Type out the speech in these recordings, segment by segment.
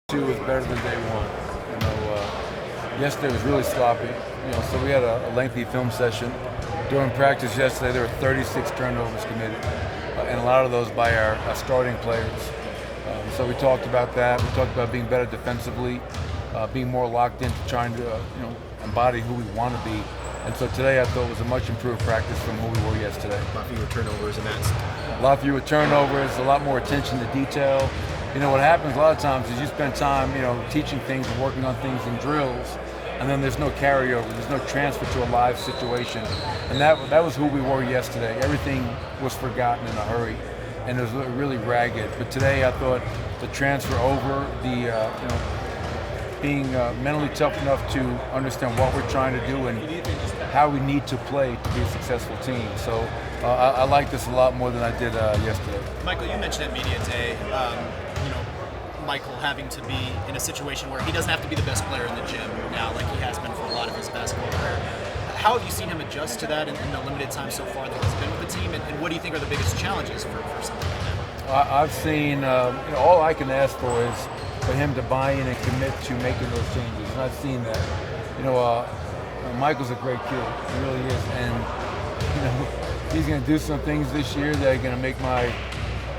Two was better than day one. Yesterday was really sloppy. So we had a lengthy film session. During practice yesterday, there were 36 turnovers committed, and a lot of those by our starting players. So we talked about that. We talked about being better defensively, being more locked into trying to embody who we want to be. And so today I thought was a much improved practice from who we were yesterday. A lot fewer turnovers, and that's a lot fewer turnovers, a lot more attention to detail. What happens a lot of times is you spend time, teaching things and working on things in drills, and then there's no carryover, there's no transfer to a live situation. And that was who we were yesterday. Everything was forgotten in a hurry, and it was really ragged. But today I thought the transfer over, being mentally tough enough to understand what we're trying to do and how we need to play to be a successful team. So I like this a lot more than I did yesterday. Michael, you mentioned at Media Day, Michael having to be in a situation where he doesn't have to be the best player in the gym now like he has been for a lot of his basketball career. How have you seen him adjust to that in the limited time so far that he's been with the team, and what do you think are the biggest challenges for something like that? I've seen, all I can ask for is for him to buy in and commit to making those changes, and I've seen that. Michael's a great kid, he really is, and he's going to do some things this year that are going to make my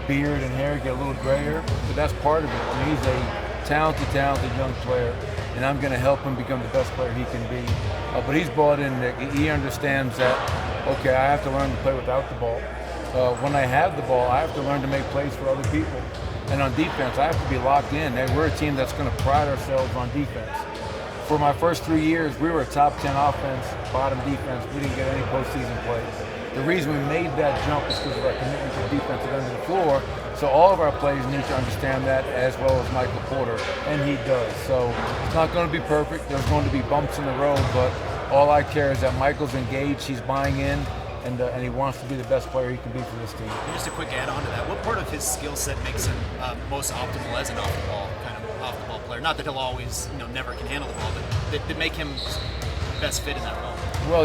beard and hair get a little grayer, but that's part of it. He's a talented young player, and I'm going to help him become the best player he can be. But he's bought in that he understands that, okay, I have to learn to play without the ball. When I have the ball, I have to learn to make plays for other people. And on defense, I have to be locked in. And we're a team that's going to pride ourselves on defense. For my first 3 years, we were a top 10 offense, bottom defense. We didn't get any postseason play. The reason we made that jump is because of our commitment to defense at the end of the floor. So all of our players need to understand that, as well as Michael Porter, and he does. So it's not going to be perfect. There's going to be bumps in the road, but all I care is that Michael's engaged, he's buying in, and he wants to be the best player he can be for this team. And just a quick add-on to that, what part of his skill set makes him most optimal as an off-the-ball player? Not that he'll always, never can handle the ball, but that make him best fit in that role? Well,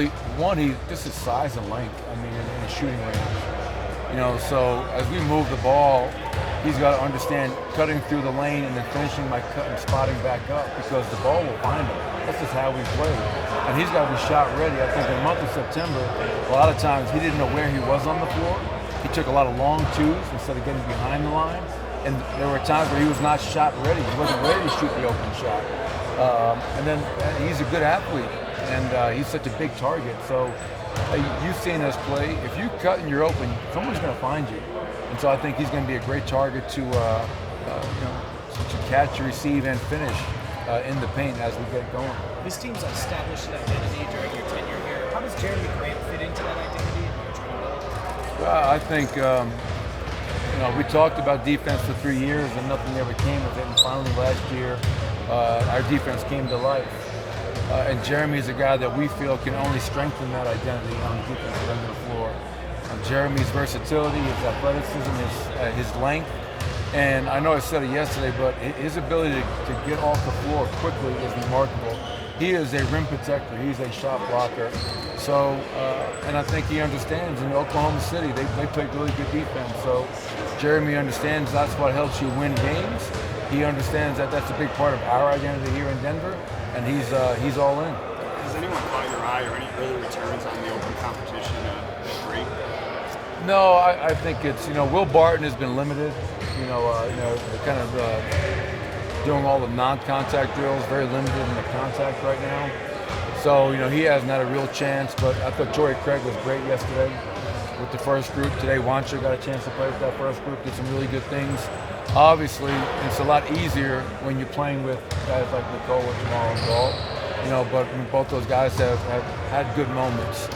just his size and length. In his shooting range. So as we move the ball, he's got to understand cutting through the lane and then finishing by cutting, spotting back up, because the ball will find him. That's just how we play. And he's got to be shot ready. I think in the month of September, a lot of times he didn't know where he was on the floor. He took a lot of long twos instead of getting behind the line. And there were times where he was not shot ready. He wasn't ready to shoot the open shot. And then he's a good athlete, and he's such a big target. So you've seen us play. If you cut and you're open, someone's going to find you. And so I think he's going to be a great target to catch, receive, and finish in the paint as we get going. This team's established an identity during your tenure here. How does Jeremy Grant fit into that identity and what you're trying to build? Well, I think we talked about defense for 3 years and nothing ever came of it. And finally last year, our defense came to life. And Jeremy's a guy that we feel can only strengthen that identity on the defensive end of the floor. Jeremy's versatility, his athleticism, his length, and I know I said it yesterday, but his ability to get off the floor quickly is remarkable. He is a rim protector. He's a shot blocker. So, and I think he understands in Oklahoma City, they play really good defense. So Jeremy understands that's what helps you win games. He understands that that's a big part of our identity here in Denver, and he's all in. Has anyone caught your eye or any early returns on the open competition at 3? No, I think it's, Will Barton has been limited, kind of doing all the non-contact drills, very limited in the contact right now. So, he hasn't had a real chance, but I thought Torrey Craig was great yesterday with the first group. Today, Wancho got a chance to play with that first group, did some really good things. Obviously, it's a lot easier when you're playing with guys like Nicole and Jamal and Galt, but both those guys have had good moments.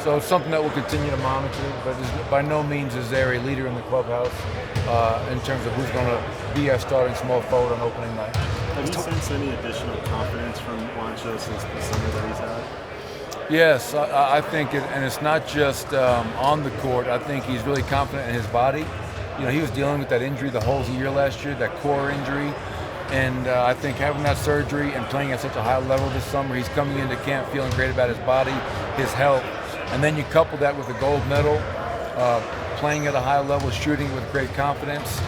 So it's something that we'll continue to monitor, but by no means is there a leader in the clubhouse in terms of who's going to be our starting small forward on opening night. Have you sensed any additional confidence from Wancho since the summer that he's had? Yes, I think, and it's not just on the court. I think he's really confident in his body. He was dealing with that injury the whole year last year, that core injury. And I think having that surgery and playing at such a high level this summer, he's coming into camp feeling great about his body, his health. And then you couple that with a gold medal, playing at a high level, shooting with great confidence.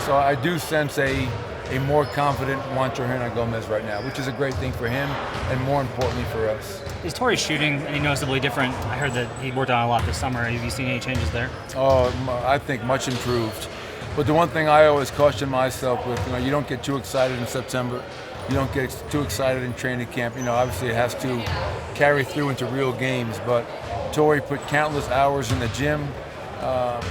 So I do sense a a more confident Juancho Hernan-Gomez right now, which is a great thing for him and more importantly for us. Is Torrey's shooting any noticeably different? I heard that he worked on it a lot this summer. Have you seen any changes there? Oh, I think much improved. But the one thing I always caution myself with, you don't get too excited in September. You don't get too excited in training camp. Obviously it has to carry through into real games. But Torrey put countless hours in the gym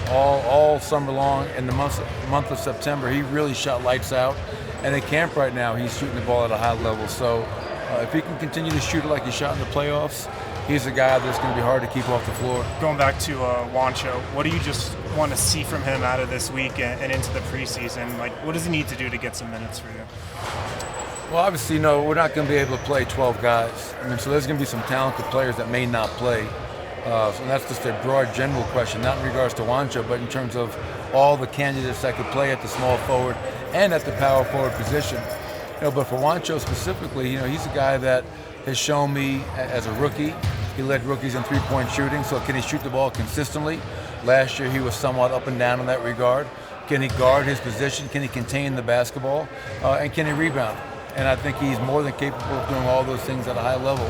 all summer long. In the month of September, he really shot lights out. And in camp right now, he's shooting the ball at a high level. So if he can continue to shoot it like he shot in the playoffs, he's a guy that's going to be hard to keep off the floor. Going back to Juancho, what do you just want to see from him out of this week and into the preseason? Like, what does he need to do to get some minutes for you? Well, obviously, we're not going to be able to play 12 guys. So there's going to be some talented players that may not play. So that's just a broad general question, not in regards to Juancho, but in terms of all the candidates that could play at the small forward and at the power forward position. But for Juancho specifically, he's a guy that has shown me as a rookie. He led rookies in three-point shooting, so can he shoot the ball consistently? Last year he was somewhat up and down in that regard. Can he guard his position? Can he contain the basketball? And can he rebound? And I think he's more than capable of doing all those things at a high level.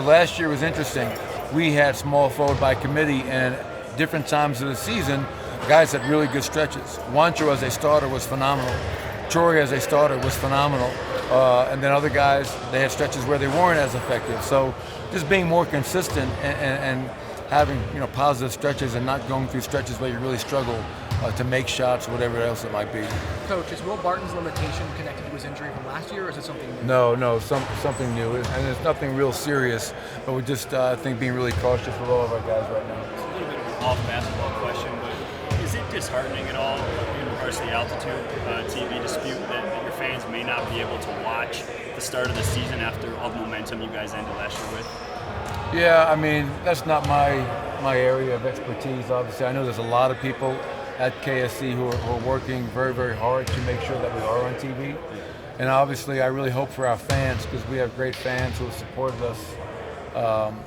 Last year was interesting. We had small forward by committee, and at different times of the season, guys had really good stretches. Juancho as a starter was phenomenal. Torrey as a starter was phenomenal. And then other guys, they had stretches where they weren't as effective. So just being more consistent and having positive stretches and not going through stretches where you really struggle to make shots, whatever else it might be. Coach, is Will Barton's limitation connected to his injury from last year, or is it something new? No, something new, and it's nothing real serious. But we're just, I think, being really cautious with all of our guys right now. It's a little bit of an off-basketball question, but is it disheartening at all in regards to the altitude TV dispute that your fans may not be able to watch the start of the season after all the momentum you guys ended last year with? Yeah, that's not my area of expertise, obviously. I know there's a lot of people at KSC who are working very, very hard to make sure that we are on TV. And obviously, I really hope for our fans, because we have great fans who have supported us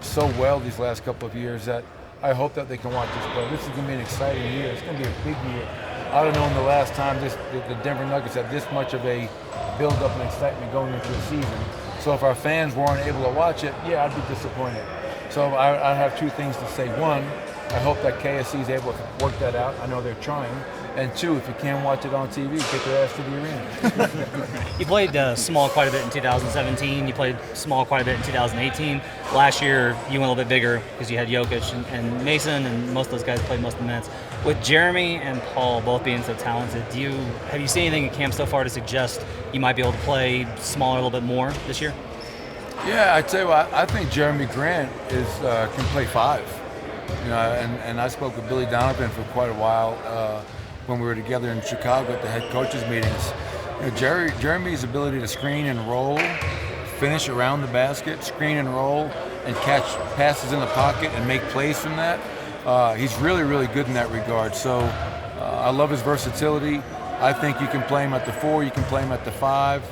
so well these last couple of years, that I hope that they can watch us play. This is going to be an exciting year. It's going to be a big year. I don't know in the last time the Denver Nuggets had this much of a build-up and excitement going into the season. So if our fans weren't able to watch it, yeah, I'd be disappointed. So I have two things to say. One, I hope that KSC is able to work that out. I know they're trying. And two, if you can't watch it on TV, get your ass to the arena. You played small quite a bit in 2017. You played small quite a bit in 2018. Last year, you went a little bit bigger because you had Jokic and Mason, and most of those guys played most of the minutes. With Jeremy and Paul both being so talented, have you seen anything in camp so far to suggest you might be able to play smaller a little bit more this year? Yeah, I tell you what, I think Jeremy Grant can play five. And I spoke with Billy Donovan for quite a while when we were together in Chicago at the head coaches meetings. Jeremy's ability to screen and roll, finish around the basket, screen and roll, and catch passes in the pocket and make plays from that. He's really, really good in that regard. So I love his versatility. I think you can play him at the 4, you can play him at the 5.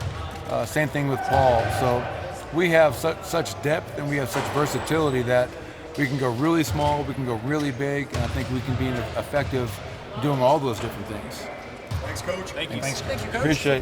Same thing with Paul. So we have such depth and we have such versatility that we can go really small, we can go really big, and I think we can be effective doing all those different things. Thanks, Coach. Thank you. Thanks. Thank you, Coach. Appreciate it.